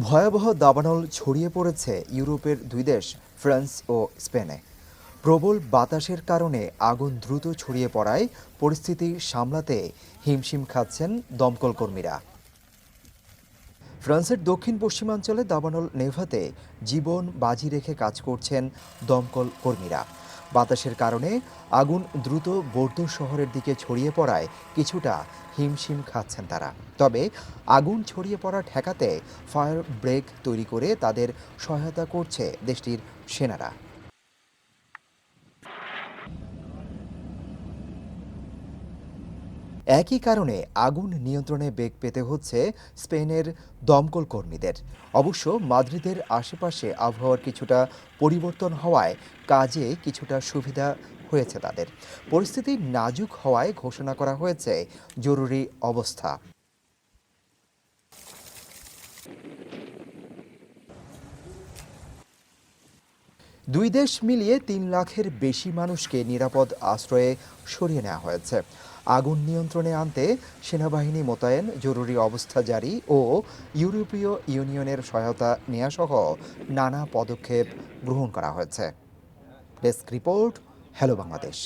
ভয়াবহ দাবানল ছড়িয়ে পড়েছে ইউরোপের দুই দেশ ফ্রান্স ও স্পেনে। প্রবল বাতাসের কারণে আগুন দ্রুত ছড়িয়ে পড়ায় পরিস্থিতি সামলাতে হিমশিম খাচ্ছেন দমকল কর্মীরা। ফ্রান্সের দক্ষিণ পশ্চিমাঞ্চলে দাবানল নেভাতে জীবন বাজি রেখে কাজ করছেন দমকল কর্মীরা। বাতাসের কারণে আগুন দ্রুত বোর্দো শহরের দিকে ছড়িয়ে পড়ায় কিছুটা হিমশিম খাচ্ছেন তারা। তবে আগুন ছড়িয়ে পড়া ঠেকাতে ফায়ার ব্রেক তৈরি করে তাদের সহায়তা করছে দেশটির সেনারা। একই কারণে আগুন নিয়ন্ত্রণে বেগ পেতে হচ্ছে স্পেনের দমকল কর্মীদের। অবশ্য মাদ্রিদের আশেপাশে আবহাওয়ার কিছুটা পরিবর্তন হওয়ায় কাজে কিছুটা সুবিধা হয়েছে তাদের। পরিস্থিতি নাজুক হওয়ায় ঘোষণা করা হয়েছে জরুরি অবস্থা। দুই দেশ মিলিয়ে ৩ লাখের বেশি মানুষকে নিরাপদ আশ্রয়ে সরিয়ে নেওয়া হয়েছে। আগুন নিয়ন্ত্রণে আনতে সেনাবাহিনী মোতায়েন, জরুরি অবস্থা জারি ও ইউরোপীয় ইউনিয়নের সহায়তা নেওয়া সহ নানা পদক্ষেপ গ্রহণ করা হয়েছে। Desk report, hello Bangladesh.